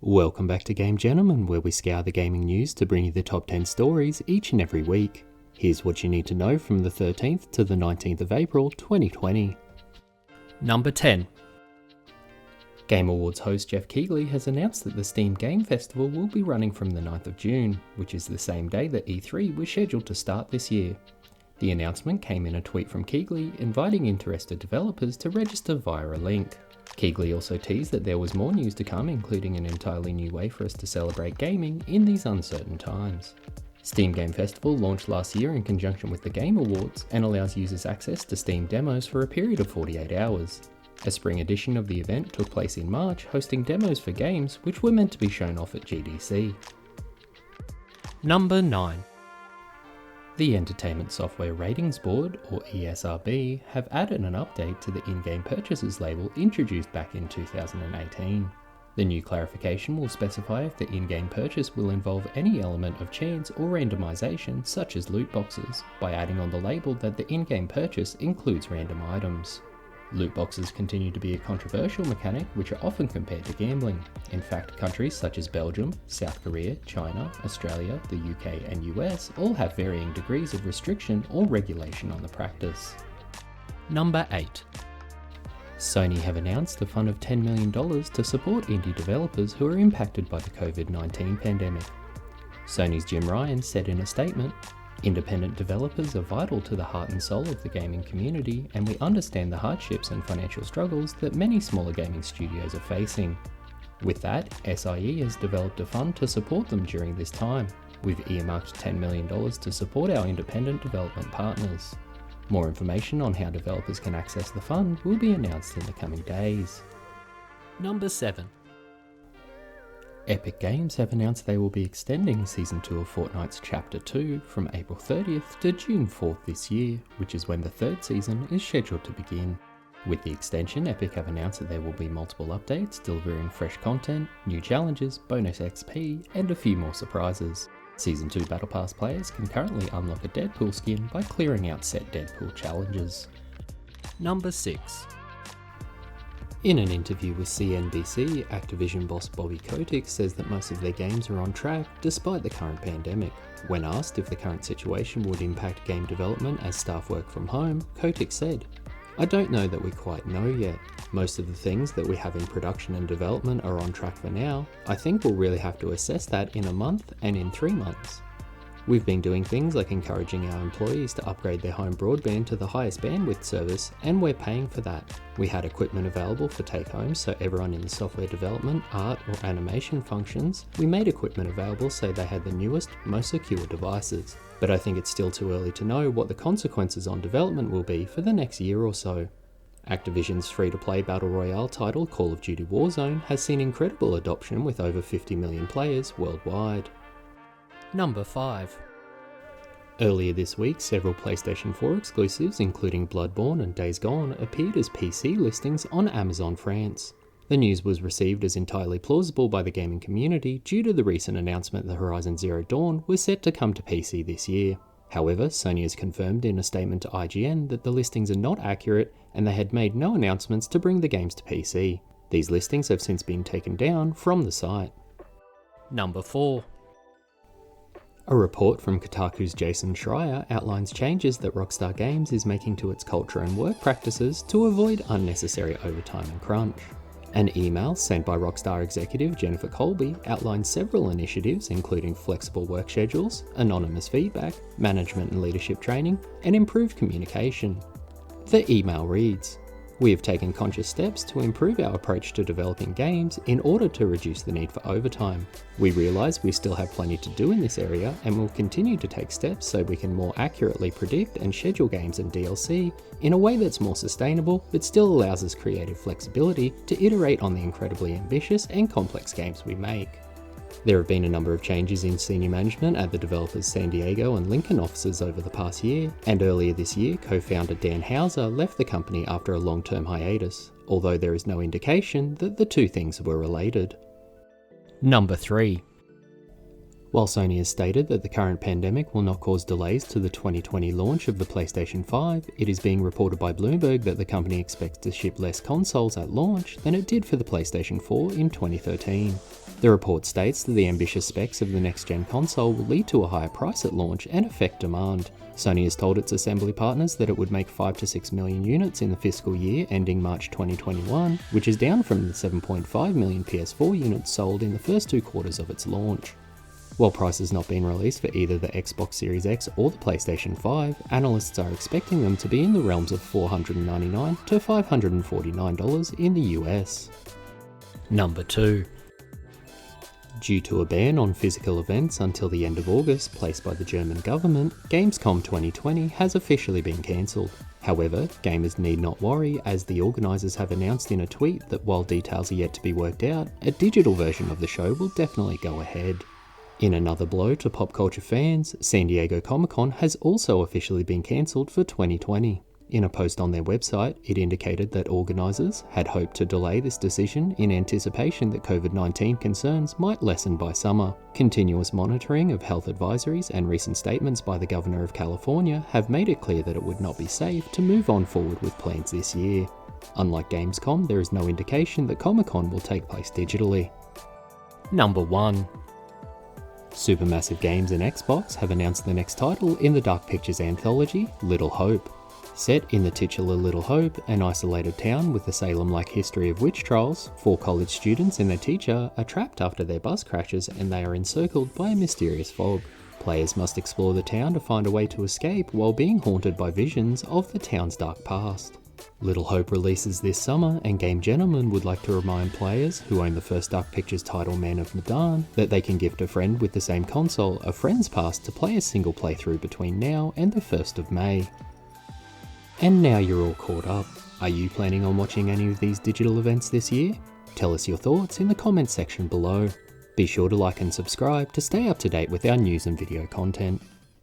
Welcome back to GameGentleman, where we scour the gaming news to bring you the top 10 stories each and every week. Here's what you need to know from the 13th to the 19th of April 2020. Number 10. Game Awards host Jeff Keighley has announced that the Steam Game Festival will be running from the 9th of June, which is the same day that E3 was scheduled to start this year. The announcement came in a tweet from Keighley inviting interested developers to register via a link. Keighley also teased that there was more news to come, including an entirely new way for us to celebrate gaming in these uncertain times. Steam Game Festival launched last year in conjunction with the Game Awards and allows users access to Steam demos for a period of 48 hours. A spring edition of the event took place in March, hosting demos for games which were meant to be shown off at GDC. Number 9. The Entertainment Software Ratings Board, or ESRB, have added an update to the in-game purchases label introduced back in 2018. The new clarification will specify if the in-game purchase will involve any element of chance or randomization, such as loot boxes, by adding on the label that the in-game purchase includes random items. Loot boxes continue to be a controversial mechanic which are often compared to gambling. In fact, countries such as Belgium, South Korea, China, Australia, the UK and US all have varying degrees of restriction or regulation on the practice. Number 8. Sony have announced a fund of $10 million to support indie developers who are impacted by the COVID-19 pandemic. Sony's Jim Ryan said in a statement, "Independent developers are vital to the heart and soul of the gaming community, and we understand the hardships and financial struggles that many smaller gaming studios are facing. With that, SIE has developed a fund to support them during this time. We've earmarked $10 million to support our independent development partners. More information on how developers can access the fund will be announced in the coming days." Number 7. Epic Games have announced they will be extending Season 2 of Fortnite's Chapter 2 from April 30th to June 4th this year, which is when the third season is scheduled to begin. With the extension, Epic have announced that there will be multiple updates delivering fresh content, new challenges, bonus XP, and a few more surprises. Season 2 Battle Pass players can currently unlock a Deadpool skin by clearing out set Deadpool challenges. Number 6. In an interview with CNBC, Activision boss Bobby Kotick says that most of their games are on track despite the current pandemic. When asked if the current situation would impact game development as staff work from home, Kotick said, "I don't know that we quite know yet. Most of the things that we have in production and development are on track for now. I think we'll really have to assess that in a month and in 3 months. We've been doing things like encouraging our employees to upgrade their home broadband to the highest bandwidth service, and we're paying for that. We had equipment available for take home, so everyone in the software development, art or animation functions, we made equipment available so they had the newest, most secure devices. But I think it's still too early to know what the consequences on development will be for the next year or so." Activision's free-to-play battle royale title Call of Duty Warzone has seen incredible adoption with over 50 million players worldwide. Number 5. Earlier this week, several PlayStation 4 exclusives, including Bloodborne and Days Gone, appeared as PC listings on Amazon France. The news was received as entirely plausible by the gaming community due to the recent announcement that Horizon Zero Dawn was set to come to PC this year. However, Sony has confirmed in a statement to IGN that the listings are not accurate and they had made no announcements to bring the games to PC. These listings have since been taken down from the site. Number 4. A report from Kotaku's Jason Schreier outlines changes that Rockstar Games is making to its culture and work practices to avoid unnecessary overtime and crunch. An email sent by Rockstar executive Jennifer Colby outlines several initiatives including flexible work schedules, anonymous feedback, management and leadership training, and improved communication. The email reads, "We have taken conscious steps to improve our approach to developing games in order to reduce the need for overtime. We realise we still have plenty to do in this area and will continue to take steps so we can more accurately predict and schedule games and DLC in a way that's more sustainable but still allows us creative flexibility to iterate on the incredibly ambitious and complex games we make." There have been a number of changes in senior management at the developers' San Diego and Lincoln offices over the past year, and earlier this year, co-founder Dan Houser left the company after a long-term hiatus, although there is no indication that the two things were related. Number 3. While Sony has stated that the current pandemic will not cause delays to the 2020 launch of the PlayStation 5, it is being reported by Bloomberg that the company expects to ship less consoles at launch than it did for the PlayStation 4 in 2013. The report states that the ambitious specs of the next-gen console will lead to a higher price at launch and affect demand. Sony has told its assembly partners that it would make 5 to 6 million units in the fiscal year ending March 2021, which is down from the 7.5 million PS4 units sold in the first 2 quarters of its launch. While price has not been released for either the Xbox Series X or the PlayStation 5, analysts are expecting them to be in the realms of $499 to $549 in the US. Number 2. Due to a ban on physical events until the end of August placed by the German government, Gamescom 2020 has officially been cancelled. However, gamers need not worry, as the organisers have announced in a tweet that while details are yet to be worked out, a digital version of the show will definitely go ahead. In another blow to pop culture fans, San Diego Comic-Con has also officially been cancelled for 2020. In a post on their website, it indicated that organisers had hoped to delay this decision in anticipation that COVID-19 concerns might lessen by summer. Continuous monitoring of health advisories and recent statements by the Governor of California have made it clear that it would not be safe to move on forward with plans this year. Unlike Gamescom, there is no indication that Comic-Con will take place digitally. Number 1. Supermassive Games and Xbox have announced the next title in the Dark Pictures anthology, Little Hope. Set in the titular Little Hope, an isolated town with a Salem-like history of witch trials, 4 college students and their teacher are trapped after their bus crashes and they are encircled by a mysterious fog. Players must explore the town to find a way to escape while being haunted by visions of the town's dark past. Little Hope releases this summer, and GameGentleman would like to remind players who own the first Dark Pictures title Man of Medan that they can gift a friend with the same console a friend's pass to play a single playthrough between now and the 1st of May. And now you're all caught up. Are you planning on watching any of these digital events this year? Tell us your thoughts in the comments section below. Be sure to like and subscribe to stay up to date with our news and video content.